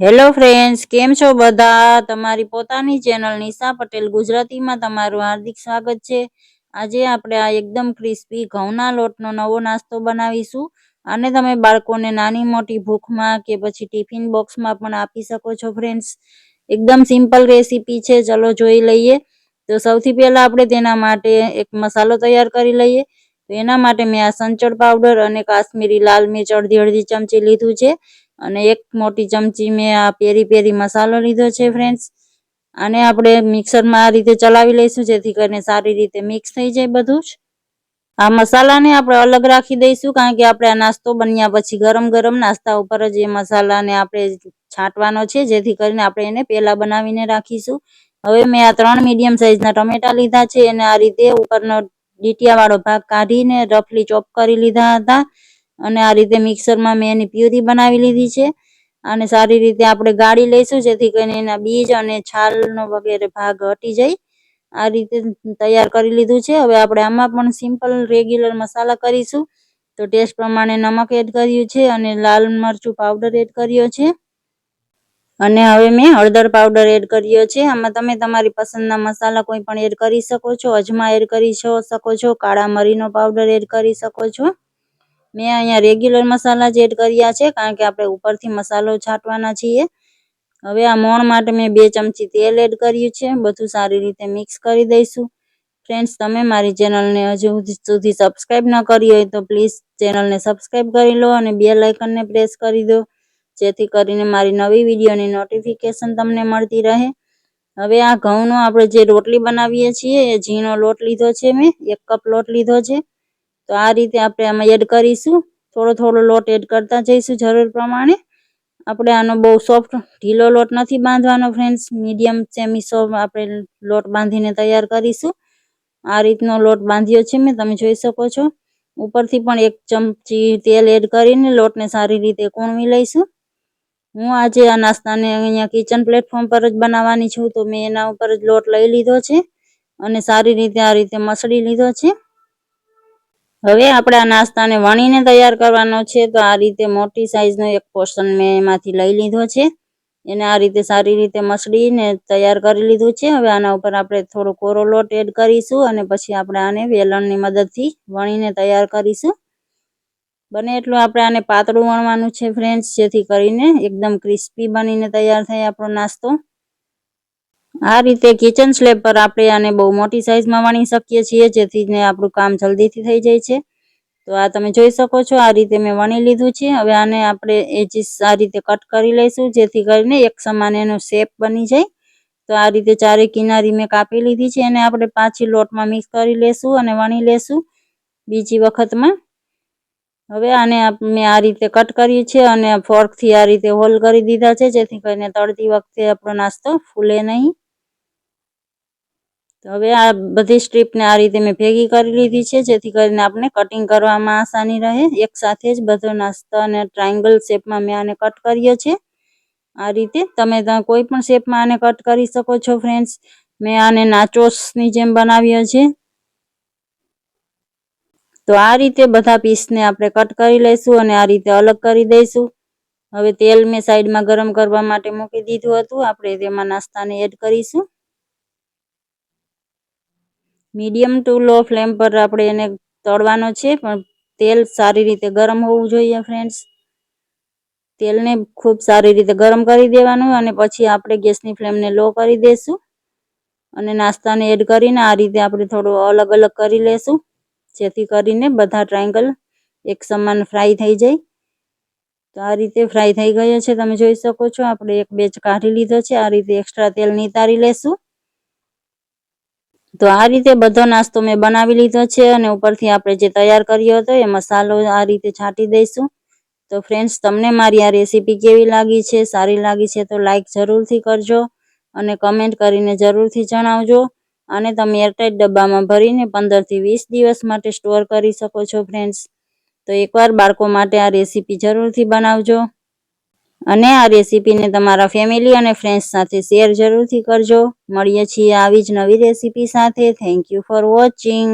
Hello friends, કેમ છો બધા? તમારી પોતાની ચેનલ નિશા પટેલ ગુજરાતીમાં તમારું હાર્દિક સ્વાગત છે। આજે આપણે આ એકદમ ક્રિસ્પી ઘઉંના લોટનો નવો નાસ્તો બનાવીશું। આને તમે બાળકોને નાની મોટી ભૂખમાં કે પછી ટિફિન બોક્સમાં પણ આપી શકો છો ફ્રેન્ડ્સ। એકદમ સિમ્પલ રેસીપી છે, ચલો જોઈ લઈએ। તો સૌથી પહેલા આપણે તેના માટે એક મસાલો તૈયાર કરી લઈએ। તો એના માટે મેં આ સંચળ પાવડર અને કાશ્મીરી લાલ મિર્ચ અડધી ચમચી લીધું છે અને એક મોટી ચમચી મેં આ પેરી પેરી મસાલો લીધો છે ફ્રેન્ડ્સ। આને આપણે મિક્સરમાં આ રીતે ચલાવી લઈશું જેથી કરીને સારી રીતે મિક્સ થઈ જાય બધું જ। આ મસાલાને આપણે અલગ રાખી દઈશું કારણ કે આપણે આ નાસ્તો બન્યા પછી ગરમ ગરમ નાસ્તા ઉપર જ એ મસાલાને આપણે છાંટવાનો છે, જેથી કરીને આપણે એને પહેલા બનાવીને રાખીશું। હવે મેં આ 3 મીડિયમ સાઇઝના ટમેટા લીધા છે અને આ રીતે ઉપરનો ડીટીયાવાળો ભાગ કાઢીને રફલી ચોપ કરી લીધા હતા અને આ રીતે મિક્સરમાં મેં એની પ્યુરી બનાવી લીધી છે। અને સારી રીતે આપણે ગાળી લઈશું જેથી કરીને એના બીજ અને છાલનો વગેરે ભાગ હટી જાય। આ રીતે તૈયાર કરી લીધું છે। હવે આપણે આમાં પણ સિમ્પલ રેગ્યુલર મસાલા કરીશું। તો ટેસ્ટ પ્રમાણે નમક એડ કર્યું છે અને લાલ મરચું પાવડર એડ કર્યો છે અને હવે મેં હળદર પાવડર એડ કર્યો છે। આમાં તમે તમારી પસંદના મસાલા કોઈ પણ એડ કરી શકો છો, અજમા એડ કરી શકો છો, કાળા મરીનો પાવડર એડ કરી શકો છો। મેં અહીંયા રેગ્યુલર મસાલા જ એડ કર્યા છે કારણ કે આપણે ઉપરથી મસાલો છાંટવાના છીએ। હવે આ મોણ માટે મેં 2 ચમચી તેલ એડ કર્યું છે। બધું સારી રીતે મિક્સ કરી દઈશું। ફ્રેન્ડ્સ, તમે મારી ચેનલને હજુ સુધી સબસ્ક્રાઇબ ન કરી હોય તો પ્લીઝ ચેનલને સબસ્ક્રાઇબ કરી લો અને બેલ આઇકનને પ્રેસ કરી દો જેથી કરીને મારી નવી વિડીયોની નોટિફિકેશન તમને મળતી રહે। હવે આ ઘઉંનો આપણે જે રોટલી બનાવીએ છીએ એ ઝીણો લોટ લીધો છે, મેં 1 કપ લોટ લીધો છે। તો આ રીતે આપણે આમાં એડ કરીશું, થોડો લોટ એડ કરતા જઈશું જરૂર પ્રમાણે। આપણે આનો બહુ સોફ્ટ ઢીલો લોટ નથી બાંધવાનો ફ્રેન્ડ્સ, મીડિયમ સેમી સોફ્ટ આપણે લોટ બાંધીને તૈયાર કરીશું। આ રીતનો લોટ બાંધ્યો છે મેં, તમે જોઈ શકો છો। ઉપરથી પણ 1 ચમચી તેલ એડ કરીને લોટને સારી રીતે કૂણવી લઈશું। હું આજે આ નાસ્તાને અહીંયા કિચન પ્લેટફોર્મ પર જ બનાવવાની છું, તો મેં એના ઉપર જ લોટ લઈ લીધો છે અને સારી રીતે આ રીતે મસળી લીધો છે। હવે આપણે આ નાસ્તાને વણીને તૈયાર કરવાનો છે। તો આ રીતે મોટી સાઈઝનો એક પોર્શન મેં એમાંથી લઈ લીધો છે, એને આ રીતે સારી રીતે મસળીને તૈયાર કરી લીધું છે। હવે આના ઉપર આપણે થોડો કોરો લોટ એડ કરીશું અને પછી આપણે આને વેલણની મદદથી વણીને તૈયાર કરીશું। બને એટલું આપણે આને પાતળું વણવાનું છે ફ્રેન્ડ્સ, જેથી કરીને એકદમ ક્રિસ્પી બનીને તૈયાર થાય આપણો નાસ્તો। આ રીતે કિચન સ્લેબ પર આપણે આને બહુ મોટી સાઈઝમાં વણી શકીએ છીએ જેથી આપણું કામ જલ્દીથી થઈ જાય છે। તો આ તમે જોઈ શકો છો, આ રીતે મેં વણી લીધું છે। હવે આને આપણે એજીસ આ રીતે કટ કરી લઈશું જેથી કરીને એક સમાન એનો શેપ બની જાય। તો આ રીતે ચારે કિનારી મેં કાપી લીધી છે, એને આપણે પાછી લોટમાં મિક્સ કરી લેશું અને વણી લેશું બીજી વખતમાં। હવે આને મેં આ રીતે કટ કર્યું છે અને ફોર્કથી આ રીતે હોલ કરી દીધા છે જેથી કરીને તળતી વખતે આપણો નાસ્તો ફૂલે નહીં। તો હવે આ બધી સ્ટ્રીપને આ રીતે મેં ભેગી કરી લીધી છે જેથી કરીને આપણે કટિંગ કરવામાં આસાની રહે। એક સાથે જ બધો નાસ્તો અને ટ્રાયંગલ શેપમાં મેં આને કટ કર્યો છે। આ રીતે તમે કોઈ પણ શેપમાં આને કટ કરી શકો છો ફ્રેન્ડ્સ। મેં આને નાચોસની જેમ બનાવ્યો છે। તો આ રીતે બધા પીસને આપણે કટ કરી લઈશું અને આ રીતે અલગ કરી દઈશું। હવે તેલ મેં સાઈડમાં ગરમ કરવા માટે મૂકી દીધું હતું, આપણે તેમાં નાસ્તાને એડ કરીશું। મીડિયમ ટુ લો ફ્લેમ પર આપણે એને તળવાનો છે, પણ તેલ સારી રીતે ગરમ હોવું જોઈએ ફ્રેન્ડ્સ। તેલને ખૂબ સારી રીતે ગરમ કરી દેવાનું અને પછી આપણે ગેસની ફ્લેમને લો કરી દઈશું અને નાસ્તાને એડ કરીને આ રીતે આપણે થોડું અલગ કરી લેશું જેથી કરીને બધા ટ્રાયંગલ એક સમાન ફ્રાય થઈ જાય। તો આ રીતે ફ્રાય થઈ ગયો છે, તમે જોઈ શકો છો। આપણે એક બેચ કાઢી લીધો છે, આ રીતે એક્સ્ટ્રા તેલ નિતારી લેશું। તો આ રીતે બધો નાસ્તો મેં બનાવી લીધો છે અને ઉપરથી આપણે જે તૈયાર કર્યો હતો એ મસાલો આ રીતે છાંટી દઈશું। તો ફ્રેન્ડ્સ, તમને મારી આ રેસીપી કેવી લાગી છે? સારી લાગી છે તો લાઈક જરૂરથી કરજો અને કમેન્ટ કરીને જરૂરથી જણાવજો। અને તમે એરટાઇટ ડબ્બામાં ભરીને 15 થી 20 દિવસ માટે સ્ટોર કરી શકો છો ફ્રેન્ડ્સ। તો એકવાર બાળકો માટે આ રેસીપી જરૂરથી બનાવજો અને આ રેસીપીને તમારા ફેમિલી અને ફ્રેન્ડ્સ સાથે શેર જરૂરથી કરજો। મળીએ છીએ આવી જ નવી રેસીપી સાથે। Thank you for watching.